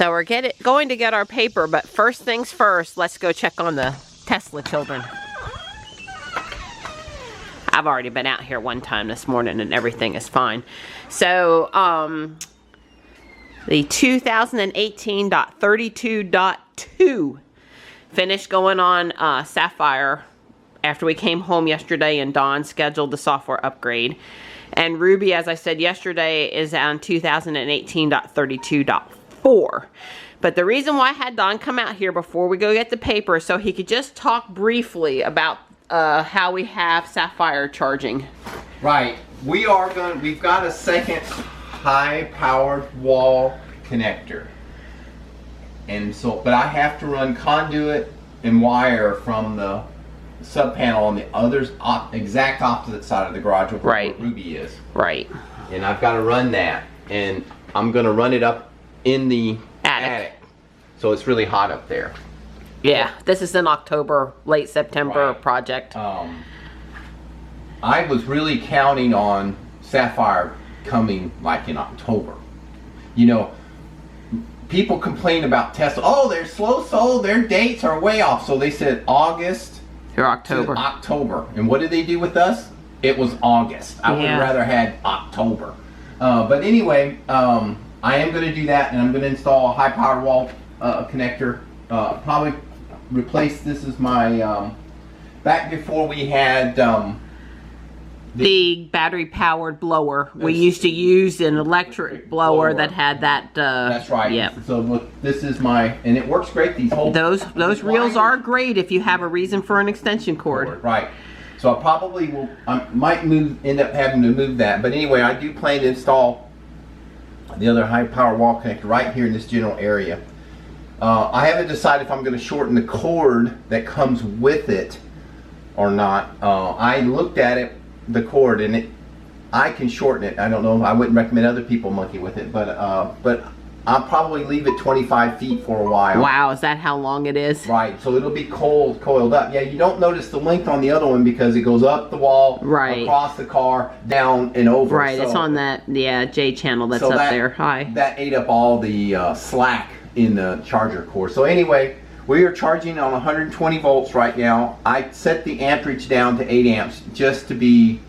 So we're going to get our paper, but first things first, let's go check on the Tesla children. I've already been out here one time this morning and everything is fine. So, the 2018.32.2 finished going on Sapphire after we came home yesterday and Dawn scheduled the software upgrade. And Ruby, as I said yesterday, is on 2018.32.4. But the reason why I had Dawn come out here before we go get the paper is so he could just talk briefly about how we have Sapphire charging. Right. We've got a second high-powered wall connector. And so, but I have to run conduit and wire from the sub panel on the exact opposite side of the garage where Ruby is. Right. And I've got to run that, and I'm going to run it up in the attic. So it's really hot up there. Yeah, this is an October, late September project. I was really counting on Sapphire coming like in October. You know, people complain about Tesla. Oh, they're slow sold. Their dates are way off. So they said August or October. October. And what did they do with us? It was August. I would have rather had October. But anyway, I am going to do that, and I'm going to install a high-powered wall connector. Probably replace, this is my, back before we had the battery-powered blower. We used to use an electric blower that had that. That's right. Yep. So look, this is my, and it works great. Those reels are great if you have a reason for an extension cord. Right. So I might end up having to move that. But anyway, I do plan to install the other high-power wall connector right here in this general area. I haven't decided if I'm going to shorten the cord that comes with it or not. I looked at it, the cord, and I can shorten it. I don't know. I wouldn't recommend other people monkey with it, but I'll probably leave it 25 feet for a while. Wow, is that how long it is? Right, so it'll be coiled up. Yeah, you don't notice the length on the other one because it goes up the wall, across the car, down and over. Right, so it's on that J channel that's up there. Hi. That ate up all the slack in the charger cord. So anyway, we are charging on 120 volts right now. I set the amperage down to 8 amps just to be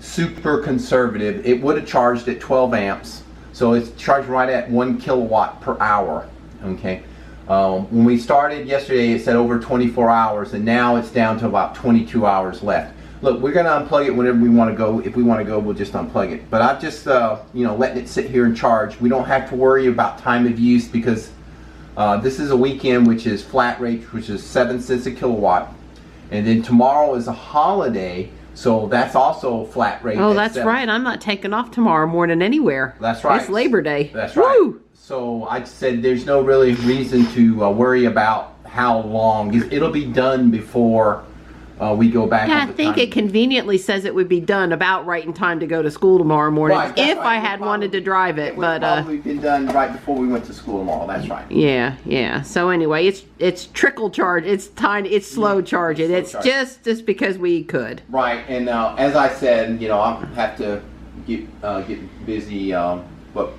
super conservative. It would have charged at 12 amps. So it's charged right at 1 kilowatt per hour. Okay. When we started yesterday, it said over 24 hours, and now it's down to about 22 hours left. Look, we're going to unplug it whenever we want to go. If we want to go, we'll just unplug it. But I'm just, you know, letting it sit here and charge. We don't have to worry about time of use because this is a weekend, which is flat rate, which is 7 cents a kilowatt. And then tomorrow is a holiday, so that's also flat rate. Oh, that's right. I'm not taking off tomorrow morning anywhere. That's right. It's Labor Day. That's right. Woo! So I said there's no really reason to worry about how long. It'll be done before we go back. Yeah, I think it conveniently says it would be done about right in time to go to school tomorrow morning if I had wanted to drive it. But probably been done right before we went to school tomorrow. That's right. Yeah, yeah. So anyway, it's trickle charge. It's tiny. It's slow charging. It's just because we could. Right, and as I said, you know, I'll have to get busy, but.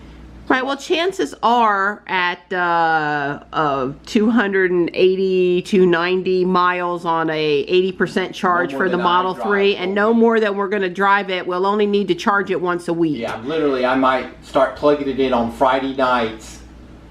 Right, well, chances are at 280 to 90 miles on a 80% charge for the Model 3, and no more than we're going to drive it. We'll only need to charge it once a week. Yeah, literally, I might start plugging it in on Friday nights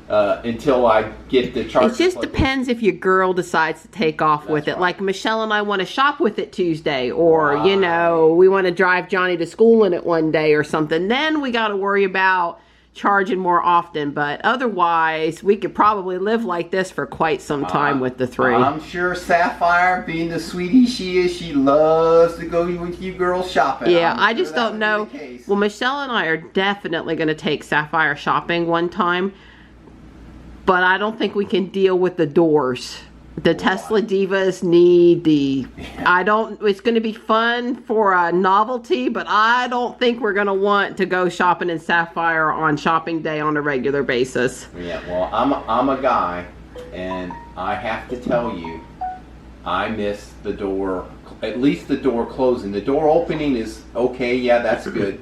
until I get the charger. It just depends if your girl decides to take off with it. Like Michelle and I want to shop with it Tuesday, or, you know, we want to drive Johnny to school in it one day or something. Then we got to worry about charging more often, but otherwise we could probably live like this for quite some time with the 3. I'm sure Sapphire, being the sweetie she is, she loves to go with you girls shopping. Yeah, I just don't know. Well, Michelle and I are definitely going to take Sapphire shopping one time, but I don't think we can deal with the doors. The Tesla Divas need it's going to be fun for a novelty, but I don't think we're going to want to go shopping in Sapphire on shopping day on a regular basis. Yeah, well, I'm a guy, and I have to tell you, I miss the door, at least the door closing. The door opening is okay, yeah, that's good.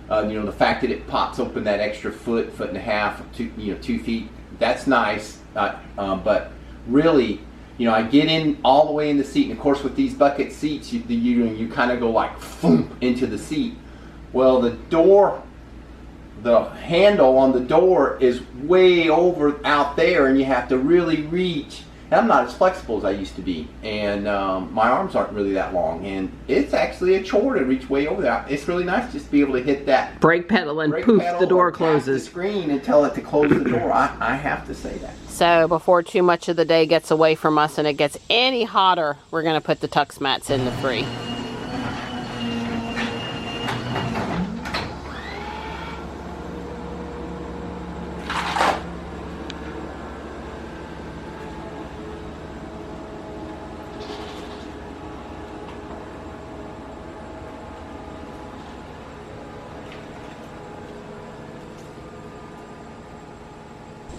You know, the fact that it pops open that extra foot and a half, 2 feet that's nice, but really, you know, I get in all the way in the seat, and of course with these bucket seats, you kind of go like thump into the seat. Well, the handle on the door is way over out there, and you have to really reach. And I'm not as flexible as I used to be, and my arms aren't really that long, and it's actually a chore to reach way over there. It's really nice just to be able to hit that brake pedal and poof, the door closes. The screen and tell it to close the door. I have to say that. So before too much of the day gets away from us and it gets any hotter, we're going to put the TuxMats in the free.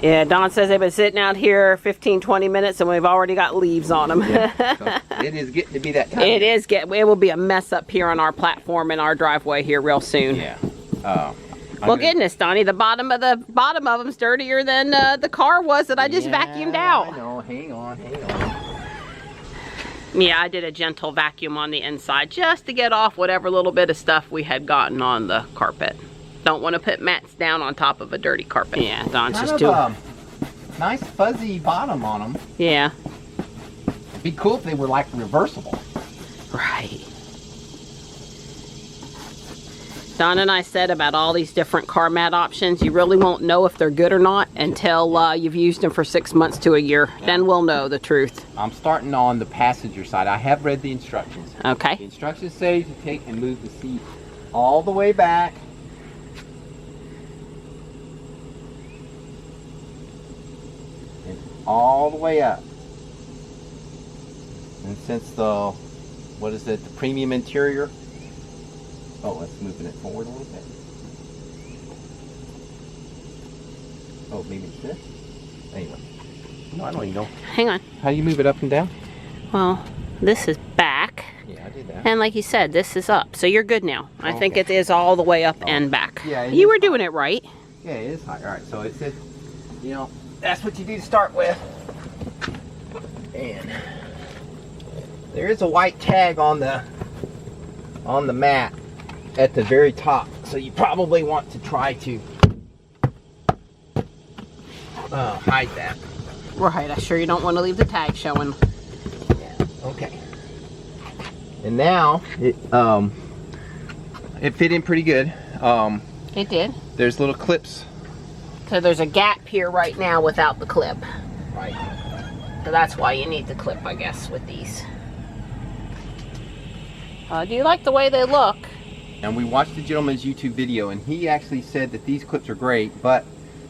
Yeah, Don says they've been sitting out here 15-20 minutes and we've already got leaves on them. Yeah, so it is getting to be that time. It will be a mess up here on our platform in our driveway here real soon. Yeah. Well, goodness, Donnie, the bottom of them's dirtier than the car was that I just vacuumed out. I know. Hang on. Yeah, I did a gentle vacuum on the inside just to get off whatever little bit of stuff we had gotten on the carpet. Don't want to put mats down on top of a dirty carpet. Yeah, Don's just doing nice fuzzy bottom on them. Yeah. It'd be cool if they were like reversible. Right. Don and I said about all these different car mat options, you really won't know if they're good or not until you've used them for 6 months to a year. Yeah. Then we'll know the truth. I'm starting on the passenger side. I have read the instructions. Okay. The instructions say to take and move the seat all the way back. All the way up. And since the premium interior, it's moving it forward a little bit. Oh, maybe it's this? Anyway. No, I don't even know. Hang on. How do you move it up and down? Well, this is back. Yeah, I did that. And like you said, this is up. So you're good now. I think it is all the way up and back. Yeah, you were doing it right. Yeah, it is high. All right, so it said, you know, that's what you do to start with. And there is a white tag on the mat at the very top, so you probably want to try to hide that. Right, I'm sure you don't want to leave the tag showing. Yeah. Okay. And now it fit in pretty good. It did. There's little clips. So there's a gap here right now without the clip. Right. So that's why you need the clip, I guess, with these. Do you like the way they look? And we watched the gentleman's YouTube video, and he actually said that these clips are great, but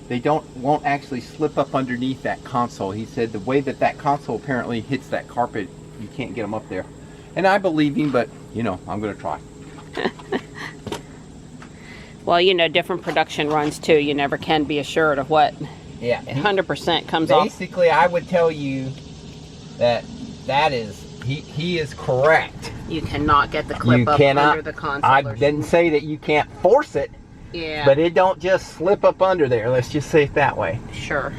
they won't actually slip up underneath that console. He said the way that console apparently hits that carpet, you can't get them up there. And I believe him, but you know, I'm going to try. Well, you know, different production runs too. You never can be assured of what 100% comes off. Basically, I would tell you that he is correct. You cannot get the clip up under the console. I didn't say that you can't force it. Yeah. But it don't just slip up under there. Let's just say it that way. Sure.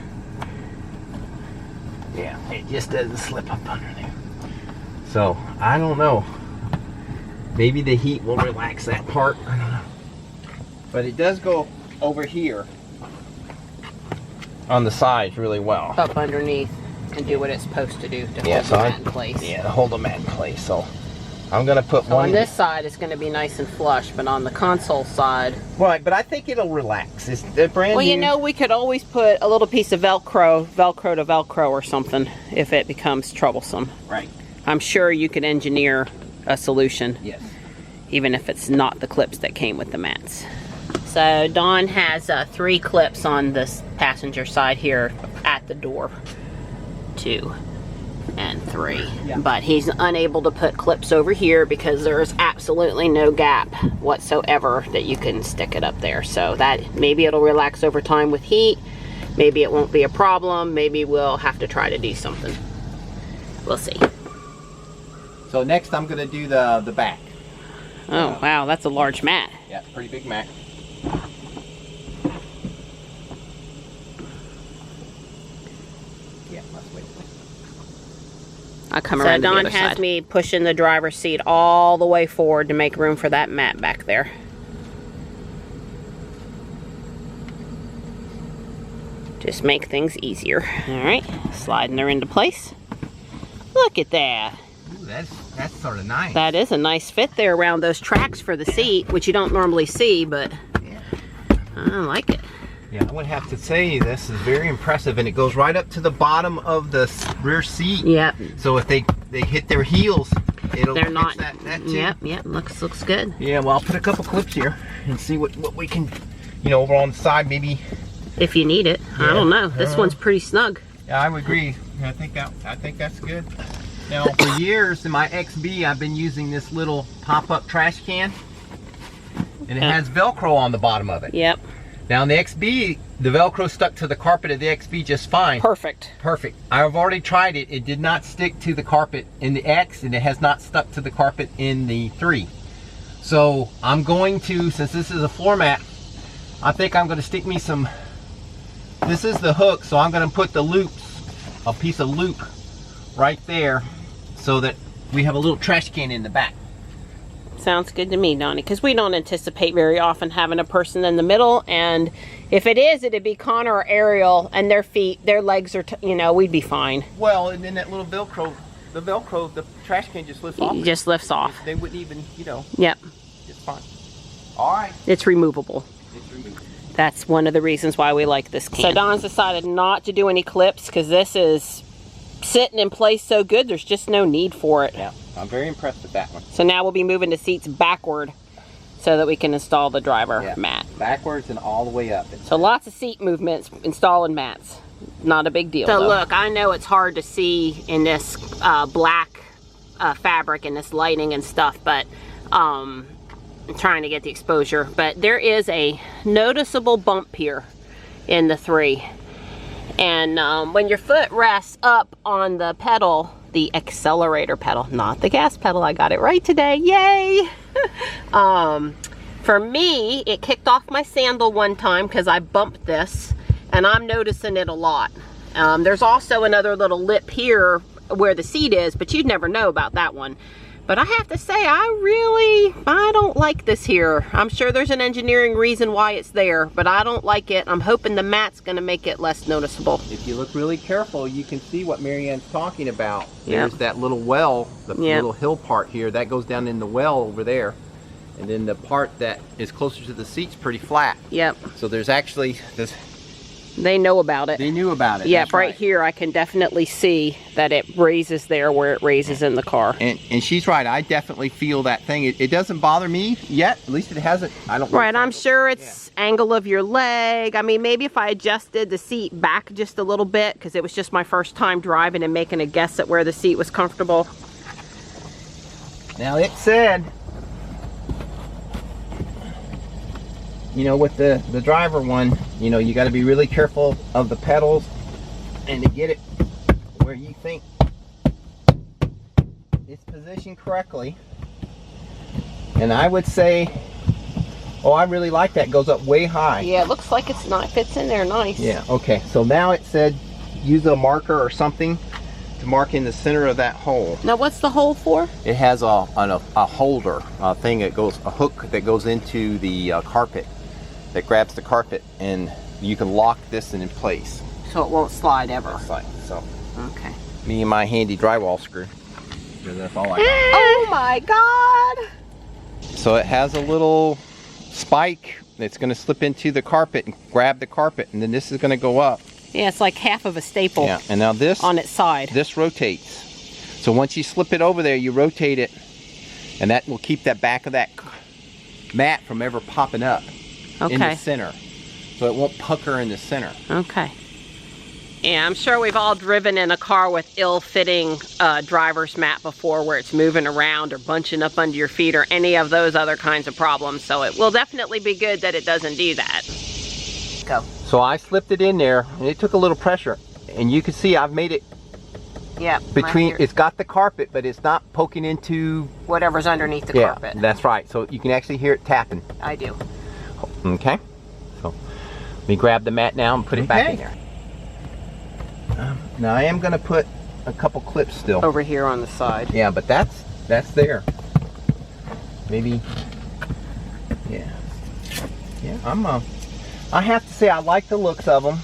Yeah, it just doesn't slip up under there. So, I don't know. Maybe the heat will relax that part. I don't know. But it does go over here on the sides really well. Up underneath and do what it's supposed to do to hold the mat in place. Yeah, to hold the mat in place. So I'm going to put one. On this side, it's going to be nice and flush, but on the console side. Right, but I think it'll relax. It's brand new. Well, you know, we could always put a little piece of Velcro to Velcro or something if it becomes troublesome. Right. I'm sure you could engineer a solution. Yes. Even if it's not the clips that came with the mats. So Don has 3 clips on this passenger side here at the door. 2 and 3. Yeah. But he's unable to put clips over here because there's absolutely no gap whatsoever that you can stick it up there. So that maybe it'll relax over time with heat. Maybe it won't be a problem. Maybe we'll have to try to do something. We'll see. So next I'm going to do the back. Oh, wow, that's a large mat. Yeah, pretty big mat. I'll come around to the other side. Don has me pushing the driver's seat all the way forward to make room for that mat back there. Just make things easier. All right, sliding her into place. Look at that. Ooh, that's sort of nice. That is a nice fit there around those tracks for the seat, which you don't normally see, but yeah. I like it. Yeah, I would have to say this is very impressive, and it goes right up to the bottom of the rear seat. Yep. So if they hit their heels, it'll They're not. that too. Yep. Looks good. Yeah. Well, I'll put a couple clips here and see what we can, you know, over on the side maybe. If you need it, yeah. I don't know. This one's pretty snug. Yeah, I would agree. I think that's good. Now, for years in my XB, I've been using this little pop-up trash can, and it has Velcro on the bottom of it. Yep. Now in the XB, the Velcro stuck to the carpet of the XB just fine. Perfect. Perfect. I've already tried it. It did not stick to the carpet in the X, and it has not stuck to the carpet in the 3. So I'm going to, since this is a floor mat, I think I'm going to stick me some, this is the hook, so I'm going to put the loops, a piece of loop right there, so that we have a little trash can in the back. Sounds good to me, Donnie, because we don't anticipate very often having a person in the middle, and if it is, it'd be Connor or Ariel, and their feet, their legs are, you know, we'd be fine. Well, and then that little Velcro, the trash can just lifts off. It just lifts off. They wouldn't even, you know. Yep. It's fine. All right. It's removable. It's removable. That's one of the reasons why we like this can. So Don's decided not to do any clips, because this is sitting in place so good, there's just no need for it. Yeah. I'm very impressed with that one. So now we'll be moving the seats backward so that we can install the driver mat. Backwards and all the way up. So lots of seat movements, installing mats. Not a big deal. So look, I know it's hard to see in this black fabric and this lighting and stuff, but I'm trying to get the exposure. But there is a noticeable bump here in the 3. And when your foot rests up on the pedal, the accelerator pedal, not the gas pedal, I got it right today, yay! For me, it kicked off my sandal one time because I bumped this, and I'm noticing it a lot. There's also another little lip here where the seat is, but you'd never know about that one. But I have to say, I don't like this here. I'm sure there's an engineering reason why it's there, but I don't like it. I'm hoping the mat's gonna make it less noticeable. If you look really careful, you can see what Marianne's talking about. There's that little well, the little hill part here, that goes down in the well over there. And then the part that is closer to the seat's pretty flat. Yep. So there's actually this. They know about it. They knew about it. Yep, right here I can definitely see that it raises there where it raises in the car. And she's right. I definitely feel that thing. It doesn't bother me yet. At least it hasn't. I don't. Right. I'm sure it's angle of your leg. I mean, maybe if I adjusted the seat back just a little bit, because it was just my first time driving and making a guess at where the seat was comfortable. Now it said, you know, with the driver one, you know, you got to be really careful of the pedals and to get it where you think it's positioned correctly. And I would say, oh, I really like that. It goes up way high. Yeah, it looks like it's not fits in there nice. Yeah, okay. So now it said use a marker or something to mark in the center of that hole. Now what's the hole for? It has a holder, a thing that goes, a hook that goes into the carpet, that grabs the carpet, and you can lock this in place. So it won't slide ever. So. Okay. Me and my handy drywall screw. That's all I got. Oh my God! So it has a little spike that's going to slip into the carpet and grab the carpet, and then this is going to go up. Yeah, it's like half of a staple. Yeah, and now this on its side. This rotates. So once you slip it over there, you rotate it, and that will keep that back of that mat from ever popping up in the center. So it won't pucker in the center. Okay. Yeah, I'm sure we've all driven in a car with ill-fitting driver's mat before, where it's moving around or bunching up under your feet or any of those other kinds of problems. So it will definitely be good that it doesn't do that. Go. So I slipped it in there, and it took a little pressure, and you can see I've made it between, it's got the carpet, but it's not poking into whatever's underneath the carpet. That's right. So you can actually hear it tapping. I do. Okay. So let me grab the mat now and put it back in there. Now I am going to put a couple clips still. Over here on the side. Yeah, but that's there. Maybe. Yeah. Yeah, I have to say I like the looks of them.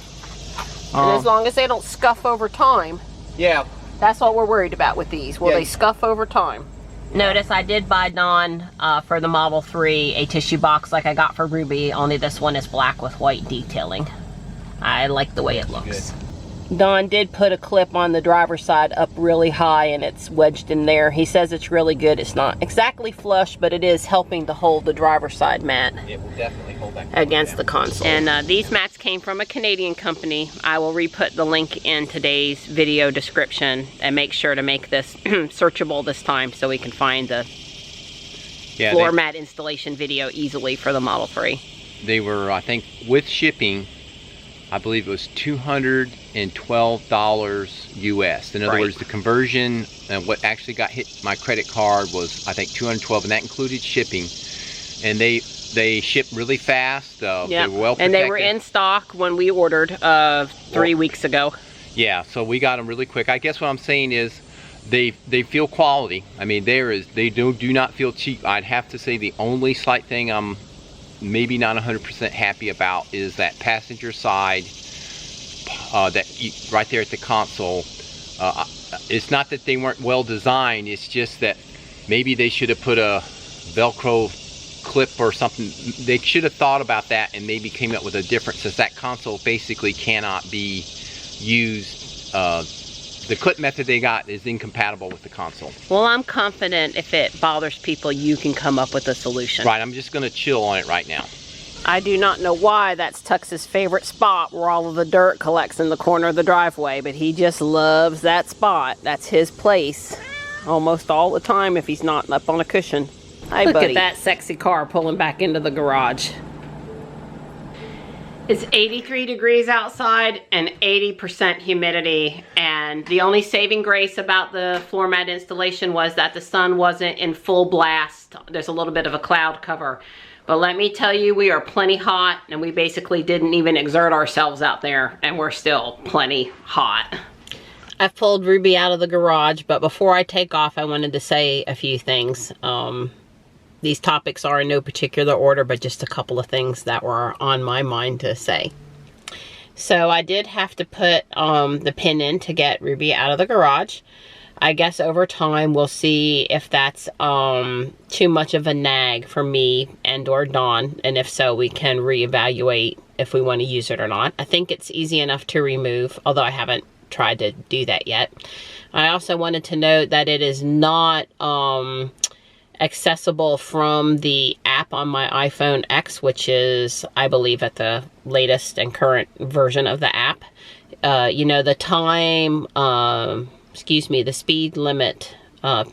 And as long as they don't scuff over time. Yeah. That's what we're worried about with these. Will they scuff over time? Notice I did buy Dawn for the Model 3 a tissue box like I got for Ruby, only this one is black with white detailing. I like the way it looks. Good. Don did put a clip on the driver's side up really high and it's wedged in there. He says it's really good. It's not exactly flush, but it is helping to hold the driver's side mat. It will definitely hold that against the console. And these mats came from a Canadian company. I will re-put the link in today's video description and make sure to make this searchable this time so we can find the floor mat installation video easily for the Model 3. They were, I think, with shipping, I believe it was $212 US. In other words, the conversion and what actually got hit my credit card was, I think, $212, and that included shipping. And they shipped really fast. They were well protected. And they were in stock when we ordered 3 weeks ago. Yeah, so we got them really quick. I guess what I'm saying is they feel quality. I mean, they do not feel cheap. I'd have to say the only slight thing I'm maybe not 100% happy about is that passenger side right there at the console. It's not that they weren't well designed, it's just that maybe they should have put a Velcro clip or something. They should have thought about that and maybe came up with a different, since that console basically cannot be used. The clip method they got is incompatible with the console. Well, I'm confident if it bothers people, you can come up with a solution. Right, I'm just gonna chill on it right now. I do not know why that's Tux's favorite spot where all of the dirt collects in the corner of the driveway, but he just loves that spot. That's his place almost all the time if he's not up on a cushion. Hey, look at that sexy car pulling back into the garage. It's 83 degrees outside and 80% humidity, and the only saving grace about the floor mat installation was that the sun wasn't in full blast. There's a little bit of a cloud cover. But let me tell you, we are plenty hot, and we basically didn't even exert ourselves out there, and we're still plenty hot. I've pulled Ruby out of the garage, but before I take off, I wanted to say a few things. These topics are in no particular order, but just a couple of things that were on my mind to say. So I did have to put the pin in to get Ruby out of the garage. I guess over time we'll see if that's too much of a nag for me and or Dawn, and if so, we can reevaluate if we want to use it or not. I think it's easy enough to remove, although I haven't tried to do that yet. I also wanted to note that it is not accessible from the app on my iPhone X, which is, I believe, at the latest and current version of the app. You know, the time, the speed limit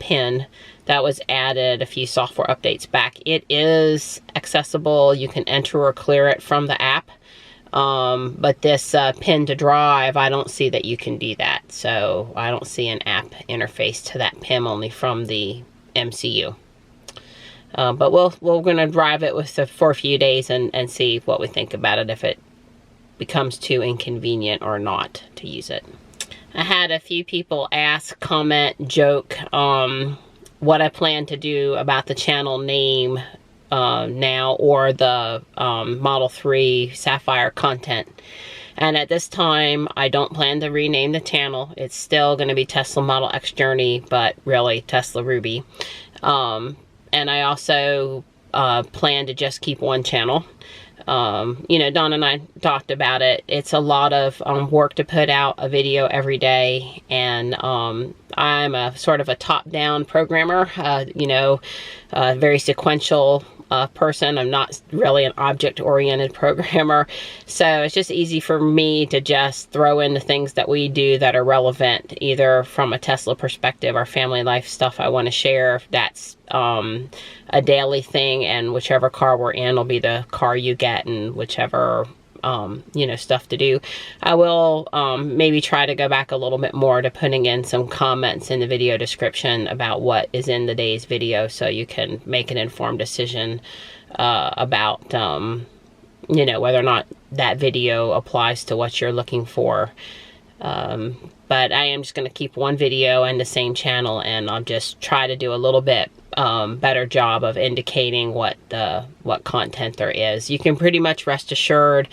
pin that was added a few software updates back. It is accessible. You can enter or clear it from the app. But this pin to drive, I don't see that you can do that. So I don't see an app interface to that pin, only from the MCU. But we're going to drive it for a few days and see what we think about it, if it becomes too inconvenient or not to use it. I had a few people ask, comment, joke what I plan to do about the channel name now, or the Model 3 Sapphire content. And at this time, I don't plan to rename the channel. It's still going to be TeslaModelXJourney, but really Tesla Ruby. And I also plan to just keep one channel. You know, Dawn and I talked about it. It's a lot of work to put out a video every day, and I'm a sort of a top-down programmer, you know, very sequential person. I'm not really an object-oriented programmer, so it's just easy for me to just throw in the things that we do that are relevant, either from a Tesla perspective or family life stuff I want to share. That's a daily thing, and whichever car we're in will be the car you get, and whichever you know, stuff to do. I will maybe try to go back a little bit more to putting in some comments in the video description about what is in the day's video, so you can make an informed decision about you know, whether or not that video applies to what you're looking for. But But I am just going to keep one video in the same channel, and I'll just try to do a little bit better job of indicating what content there is. You can pretty much rest assured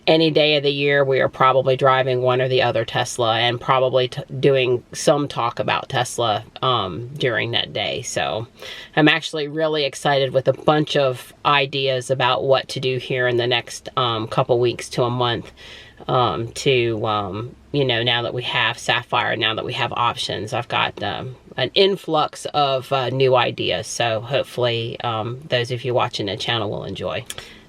any day of the year we are probably driving one or the other Tesla, and probably doing some talk about Tesla during that day. So I'm actually really excited with a bunch of ideas about what to do here in the next couple weeks to a month you know, now that we have Sapphire, now that we have options, I've got an influx of new ideas. So hopefully those of you watching the channel will enjoy.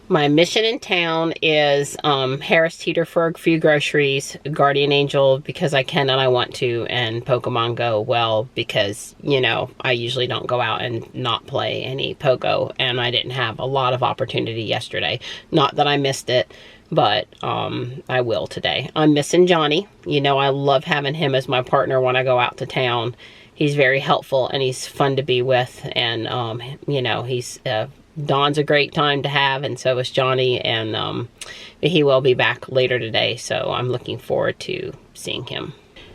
My mission in town is Harris Teeter for a few groceries, Guardian Angel because I can and I want to, and Pokemon Go, well, because, you know, I usually don't go out and not play any Pogo, and I didn't have a lot of opportunity yesterday. Not that I missed it, but I will today. I'm missing Johnny. You know, I love having him as my partner when I go out to town. He's very helpful and he's fun to be with, and you know, he's Dawn's a great time to have, and so is Johnny, and he will be back later today, so I'm looking forward to seeing him.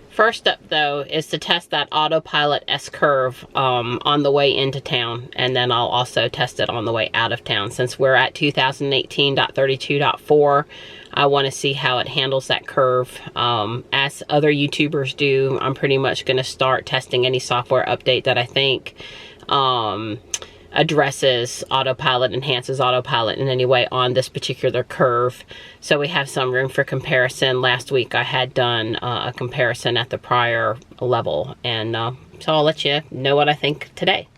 First up, though, is to test that Autopilot S-Curve on the way into town, and then I'll also test it on the way out of town. Since we're at 2018.32.4, I want to see how it handles that curve. As other YouTubers do, I'm pretty much going to start testing any software update that I think addresses Autopilot, enhances Autopilot in any way on this particular curve, so we have some room for comparison. Last week I had done a comparison at the prior level, and so I'll let you know what I think today.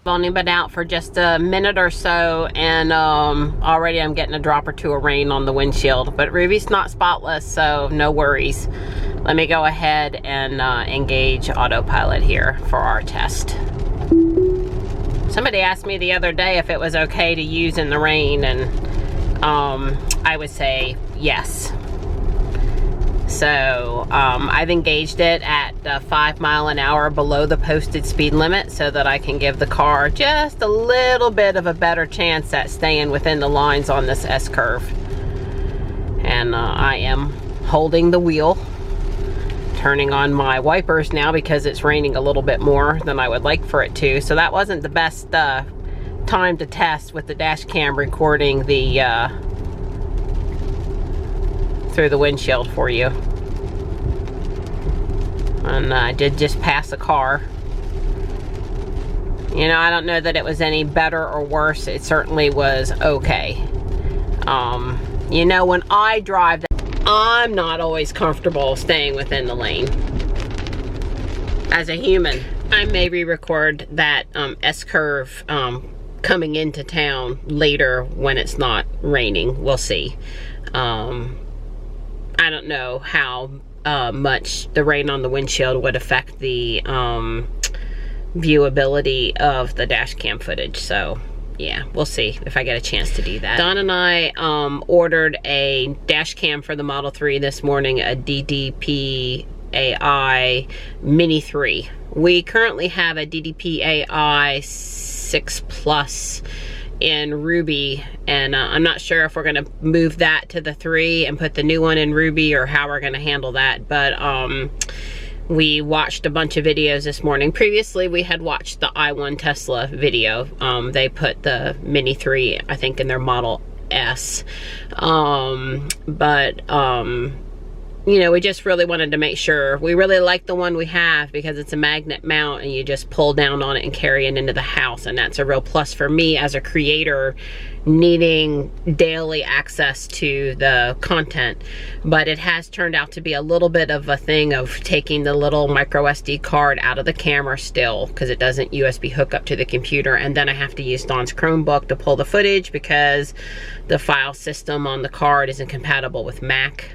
I've only been out for just a minute or so, and already I'm getting a drop or two of rain on the windshield, but Ruby's not spotless, so no worries. Let me go ahead and engage Autopilot here for our test. Somebody asked me the other day if it was okay to use in the rain, and I would say yes. So I've engaged it at 5 miles an hour below the posted speed limit, so that I can give the car just a little bit of a better chance at staying within the lines on this S-curve. And I am holding the wheel, turning on my wipers now because it's raining a little bit more than I would like for it to. So that wasn't the best time to test with the dash cam recording the through the windshield for you. And I did just pass a car. You know, I don't know that it was any better or worse. It certainly was okay. You know, when I drive, I'm not always comfortable staying within the lane. As a human, I may re-record that S-curve coming into town later when it's not raining. We'll see. I don't know how much the rain on the windshield would affect the viewability of the dash cam footage, so yeah, we'll see if I get a chance to do that. Don and I ordered a dash cam for the Model 3 this morning, a DDPai Mini 3. We currently have a DDPai 6 Plus in Ruby, and I'm not sure if we're going to move that to the 3 and put the new one in Ruby, or how we're going to handle that, but we watched a bunch of videos this morning. Previously, we had watched the i1 Tesla video. They put the Mini 3, I think, in their Model S. You know, we just really wanted to make sure. We really like the one we have because it's a magnet mount and you just pull down on it and carry it into the house. And that's a real plus for me as a creator, needing daily access to the content. But it has turned out to be a little bit of a thing of taking the little micro SD card out of the camera still, because it doesn't USB hook up to the computer, and then I have to use Dawn's Chromebook to pull the footage because the file system on the card isn't compatible with Mac.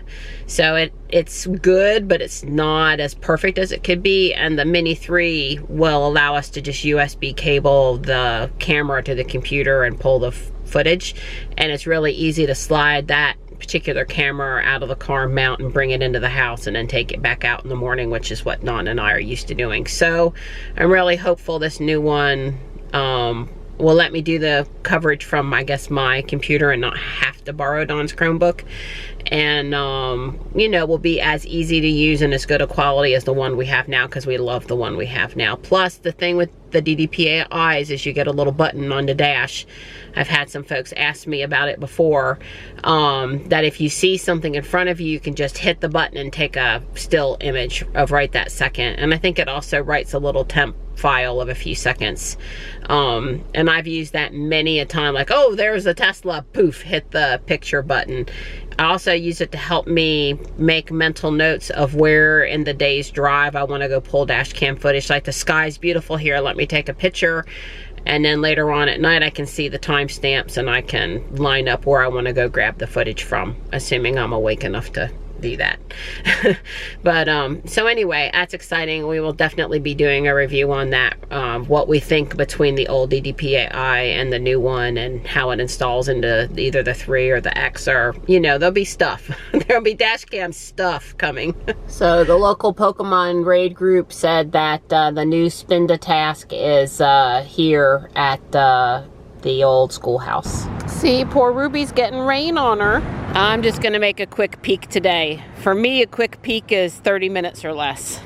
So it's good, but it's not as perfect as it could be, and the Mini 3 will allow us to just USB cable the camera to the computer and pull the footage, and it's really easy to slide that particular camera out of the car mount and bring it into the house and then take it back out in the morning, which is what Dawn and I are used to doing. So I'm really hopeful this new one will let me do the coverage from, I guess, my computer and not have to borrow Dawn's Chromebook. And, you know, will be as easy to use and as good a quality as the one we have now, because we love the one we have now. Plus, the thing with the DDPai is you get a little button on the dash. I've had some folks ask me about it before, that if you see something in front of you, you can just hit the button and take a still image of right that second. And I think it also writes a little temp file of a few seconds. And I've used that many a time, like, oh, there's a Tesla, poof, hit the picture button. I also use it to help me make mental notes of where in the day's drive I want to go pull dash cam footage. Like, the sky's beautiful here, let me take a picture. And then later on at night, I can see the timestamps and I can line up where I want to go grab the footage from, assuming I'm awake enough to do that. But so anyway, that's exciting. We will definitely be doing a review on that, what we think between the old DDPai and the new one, and how it installs into either the 3 or the X, or, you know, there'll be stuff. There'll be dash cam stuff coming. So the local Pokemon raid group said that the new spin to task is here at the old schoolhouse. See, poor Ruby's getting rain on her. I'm just gonna make a quick peek today. For me, a quick peek is 30 minutes or less.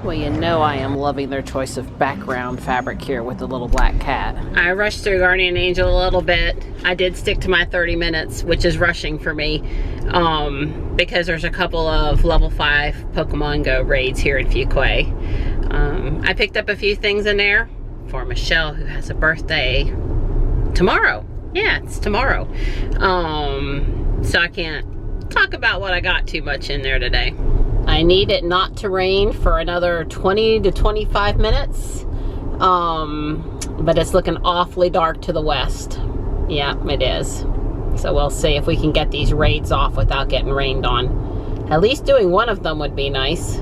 Well, you know I am loving their choice of background fabric here with the little black cat. I rushed through Guardian Angel a little bit. I did stick to my 30 minutes, which is rushing for me, because there's a couple of level 5 Pokemon Go raids here in Fuquay. I picked up a few things in there for Michelle, who has a birthday tomorrow. Yeah, it's tomorrow. So I can't talk about what I got too much in there today. I need it not to rain for another 20 to 25 minutes. But it's looking awfully dark to the west. Yeah, it is. So we'll see if we can get these raids off without getting rained on. At least doing one of them would be nice.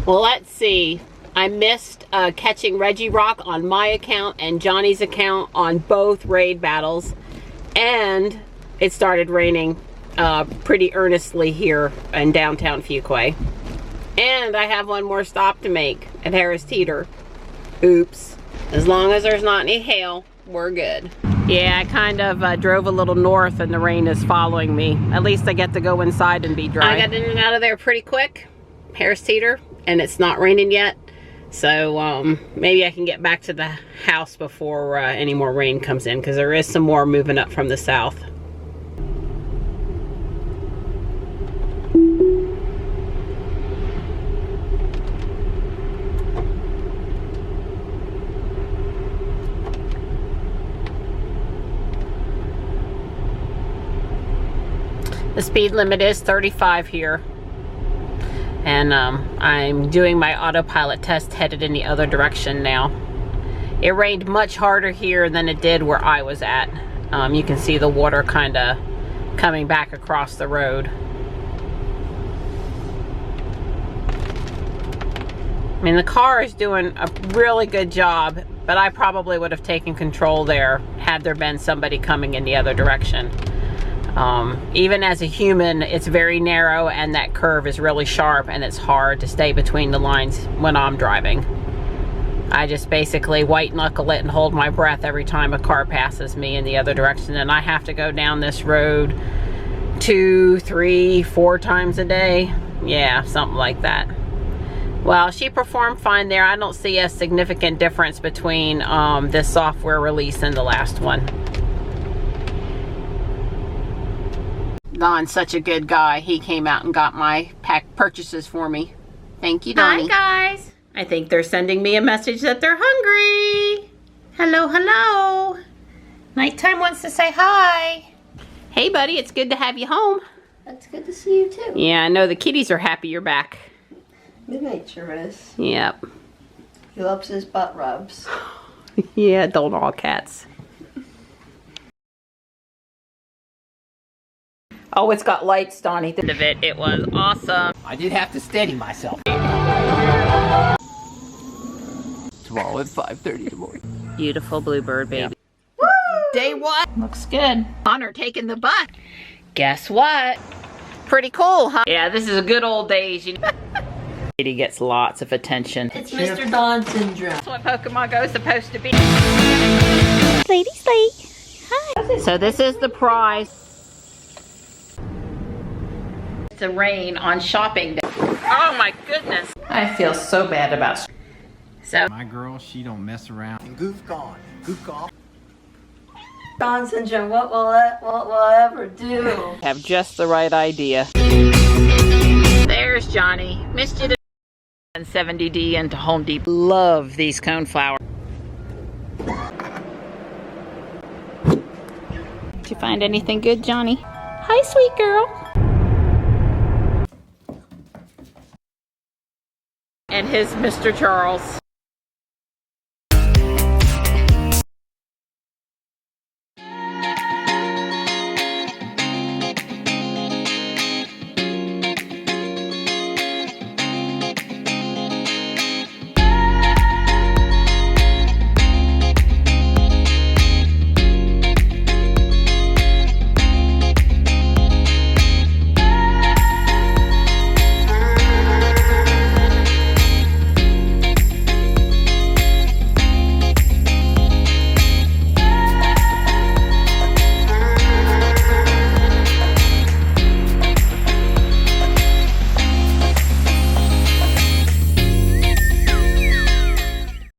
Well, let's see. I missed catching Reggie Rock on my account and Johnny's account on both raid battles. And it started raining pretty earnestly here in downtown Fuquay. And I have one more stop to make at Harris Teeter. Oops. As long as there's not any hail, we're good. Yeah, I kind of drove a little north and the rain is following me. At least I get to go inside and be dry. I got in and out of there pretty quick. Harris Teeter. And it's not raining yet, so maybe I can get back to the house before any more rain comes in, because there is some more moving up from the south. The speed limit is 35 here. And I'm doing my autopilot test headed in the other direction now. It rained much harder here than it did where I was at. You can see the water kind of coming back across the road. I mean, the car is doing a really good job, but I probably would have taken control there had there been somebody coming in the other direction. Even as a human, it's very narrow and that curve is really sharp, and it's hard to stay between the lines when I'm driving. I just basically white knuckle it and hold my breath every time a car passes me in the other direction, and I have to go down this road 2, 3, 4 times a day. Yeah, something like that. Well, she performed fine there. I don't see a significant difference between this software release and the last one. Don's such a good guy. He came out and got my pack purchases for me. Thank you, Donnie. Hi, guys. I think they're sending me a message that they're hungry. Hello, hello. Nighttime wants to say hi. Hey, buddy, it's good to have you home. That's good to see you too. Yeah, I know the kitties are happy you're back. Midnight sure is. Yep. He loves his butt rubs. Yeah, don't all cats. Oh, it's got lights, Donnie. The end of it, it was awesome. I did have to steady myself. Tomorrow at 5:30 in the morning. Beautiful bluebird, baby. Yeah. Day one. Looks good. Connor taking the bus. Guess what? Pretty cool, huh? Yeah, this is a good old days. You know. He gets lots of attention. It's Mr. Dawn syndrome. That's what Pokemon Go is supposed to be. Lady Slate. Hi. So this is the prize. It's a rain on shopping day. Oh my goodness. I feel so bad about. So My girl, she don't mess around. And goof gone. Goof gone. Dawn syndrome, what will I ever do? have just the right idea. There's Johnny. Missed you to 70D into Home Depot. Love these cone flowers. Did you find anything good, Johnny? Hi, sweet girl. And his Mr. Charles.